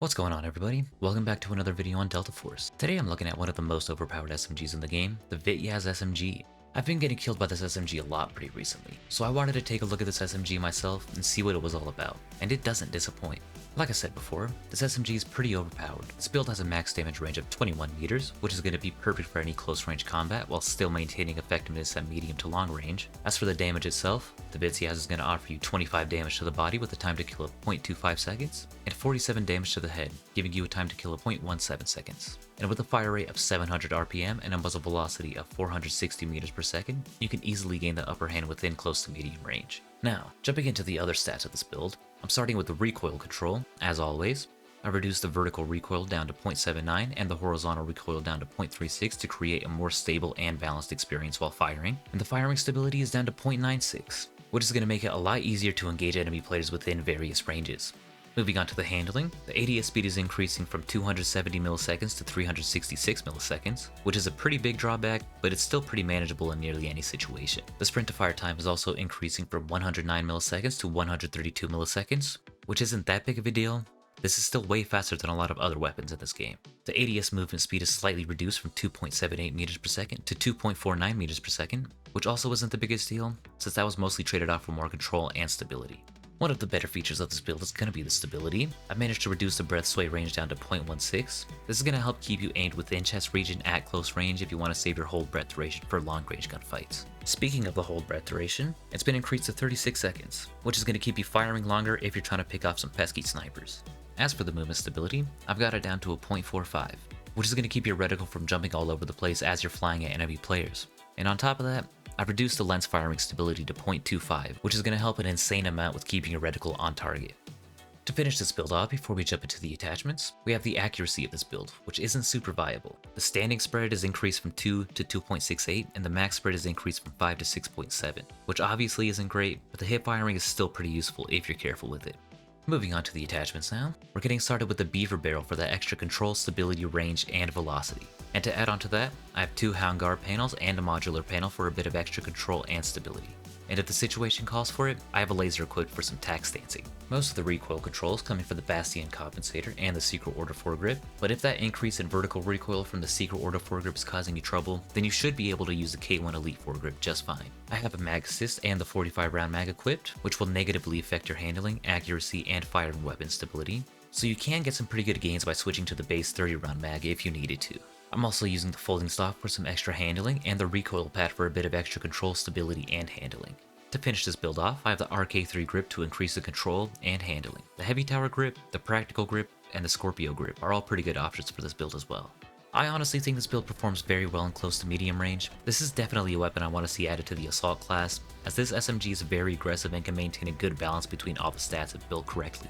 What's going on, everybody? Welcome back to another video on Delta Force. Today I'm looking at one of the most overpowered SMGs in the game, the Vityaz SMG. I've been getting killed by this SMG a lot pretty recently, so I wanted to take a look at this SMG myself and see what it was all about, and it doesn't disappoint. Like I said before, this SMG is pretty overpowered. This build has a max damage range of 21 meters, which is going to be perfect for any close range combat while still maintaining effectiveness at medium to long range. As for the damage itself, the Vityaz is going to offer you 25 damage to the body with a time to kill of 0.25 seconds, and 47 damage to the head, giving you a time to kill of 0.17 seconds. And with a fire rate of 700 RPM and a muzzle velocity of 460 meters per second, you can easily gain the upper hand within close to medium range. Now, jumping into the other stats of this build, I'm starting with the recoil control. As always, I reduced the vertical recoil down to 0.79 and the horizontal recoil down to 0.36 to create a more stable and balanced experience while firing, and the firing stability is down to 0.96, which is going to make it a lot easier to engage enemy players within various ranges. Moving on to the handling, the ADS speed is increasing from 270 milliseconds to 366 milliseconds, which is a pretty big drawback, but it's still pretty manageable in nearly any situation. The sprint to fire time is also increasing from 109 milliseconds to 132 milliseconds, which isn't that big of a deal. This is still way faster than a lot of other weapons in this game. The ADS movement speed is slightly reduced from 2.78 meters per second to 2.49 meters per second, which also isn't the biggest deal, since that was mostly traded off for more control and stability. One of the better features of this build is going to be the stability. I've managed to reduce the breath sway range down to 0.16. This is going to help keep you aimed within chest region at close range if you want to save your hold breath duration for long range gunfights. Speaking of the hold breath duration, it's been increased to 36 seconds, which is going to keep you firing longer if you're trying to pick off some pesky snipers. As for the movement stability, I've got it down to a 0.45, which is going to keep your reticle from jumping all over the place as you're flying at enemy players. And on top of that, I've reduced the lens firing stability to 0.25, which is going to help an insane amount with keeping your reticle on target. To finish this build off before we jump into the attachments, we have the accuracy of this build, which isn't super viable. The standing spread is increased from 2 to 2.68, and the max spread is increased from 5 to 6.7, which obviously isn't great, but the hip firing is still pretty useful if you're careful with it. Moving on to the attachments now, we're getting started with the beaver barrel for that extra control, stability, range, and velocity. And to add on to that, I have 2 hound guard panels and a modular panel for a bit of extra control and stability. And if the situation calls for it, I have a laser equipped for some tack stancing. Most of the recoil controls coming from the Bastion compensator and the Secret Order foregrip, but if that increase in vertical recoil from the Secret Order foregrip is causing you trouble, then you should be able to use the K1 Elite foregrip just fine. I have a mag assist and the 45 round mag equipped, which will negatively affect your handling, accuracy, and firing weapon stability, so you can get some pretty good gains by switching to the base 30 round mag if you needed to. I'm also using the folding stock for some extra handling and the recoil pad for a bit of extra control, stability, and handling. To finish this build off, I have the RK3 grip to increase the control and handling. The heavy tower grip, the practical grip, and the Scorpio grip are all pretty good options for this build as well. I honestly think this build performs very well in close to medium range. This is definitely a weapon I want to see added to the assault class, as this SMG is very aggressive and can maintain a good balance between all the stats if built correctly.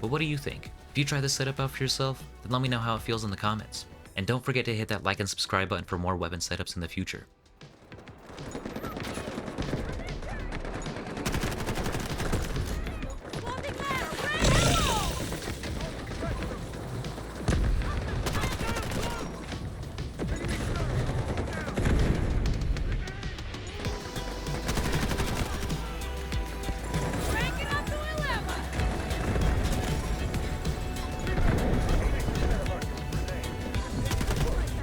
But what do you think? If you try this setup out for yourself, then let me know how it feels in the comments. And don't forget to hit that like and subscribe button for more weapon setups in the future.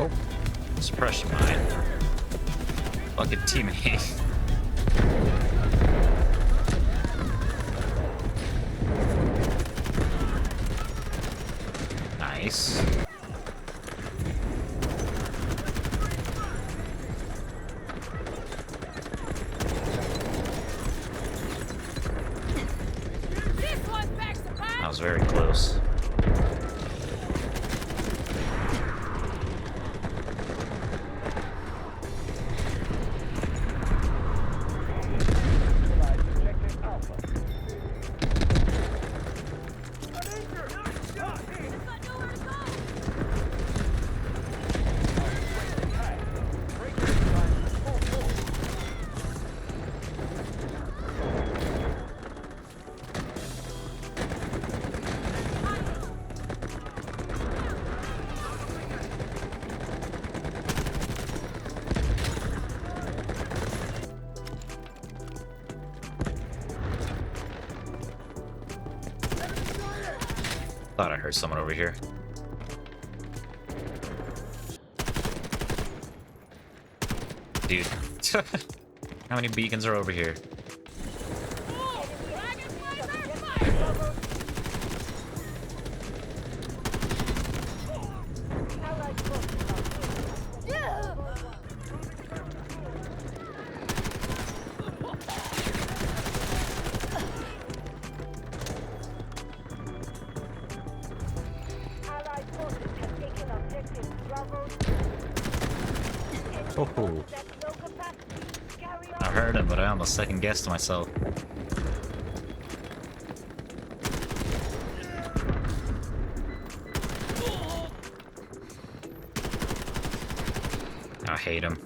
Oh, suppression mine. Fucking teammate. Nice. That was very close. Thought I heard someone over here. Dude. How many beacons are over here? Oh, I heard him, but I almost second guessed myself. I hate him.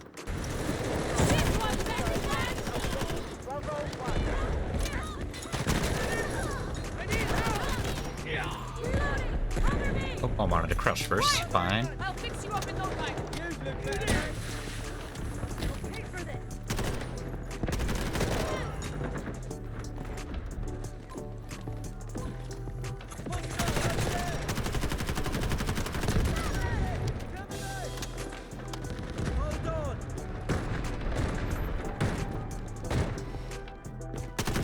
Oh, I wanted to crush first. Fine. I'll fix you up in no time.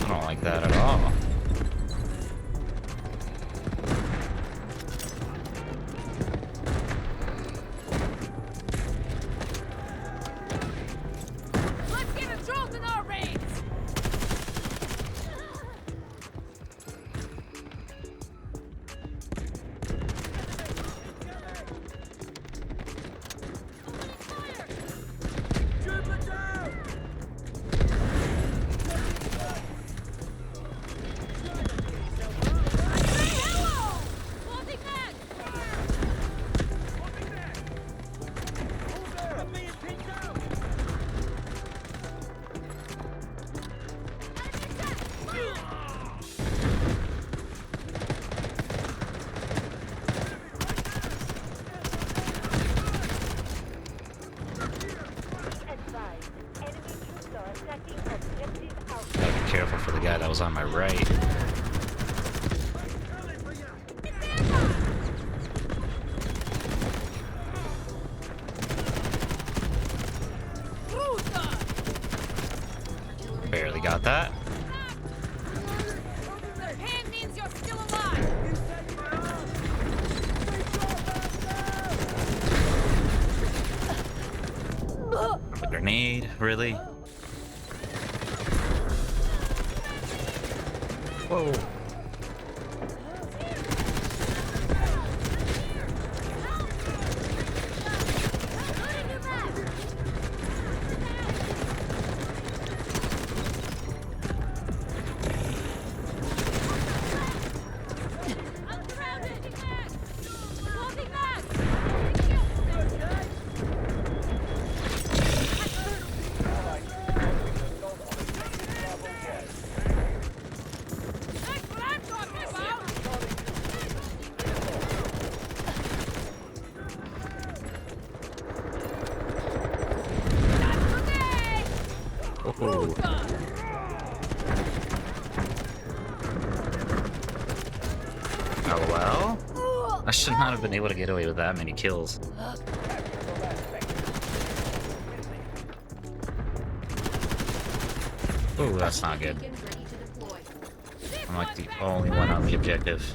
I don't like that at all. Let's get a jolt in our reins. Gotta be careful for the guy that was on my right. Barely got that. Hand means you're still alive. A grenade, really? Whoa. Oh. Oh well. I should not have been able to get away with that many kills. Oh, that's not good. I'm like the only one on the objective.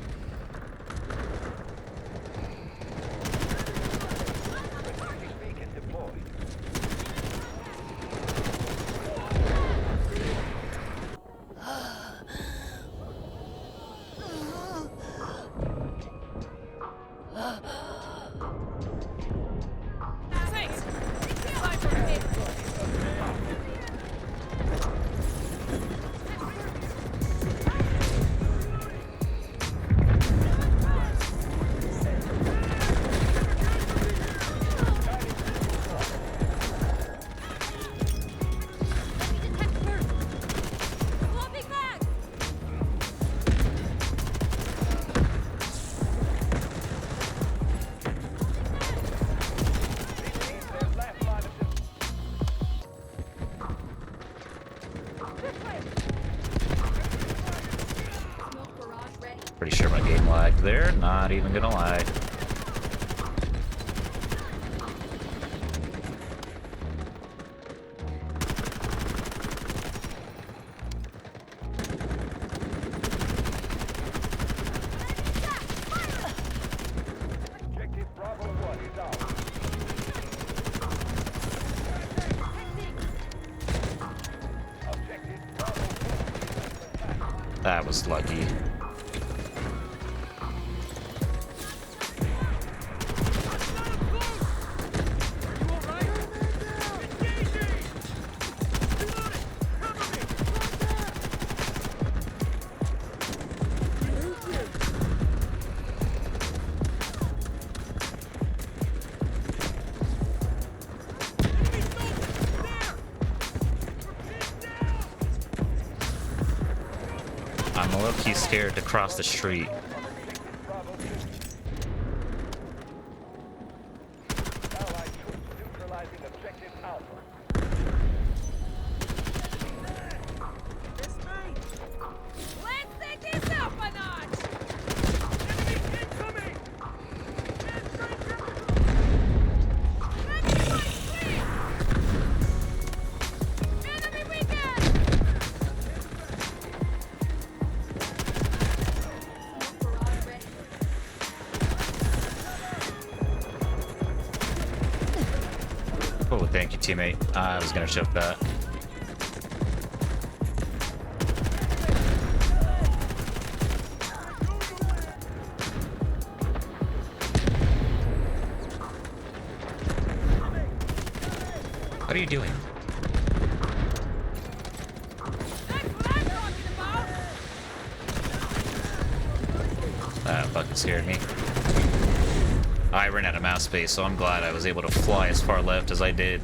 Pretty sure my game lagged there, not even gonna lie. That was lucky. I'm a low-key scared to cross the street. Let's take this up a notch! Enemy weekend! Oh, thank you, teammate. I was gonna choke that. What are you doing? That's what I'm talking about! That fucking scared me. I ran out of mouse space, so I'm glad I was able to fly as far left as I did.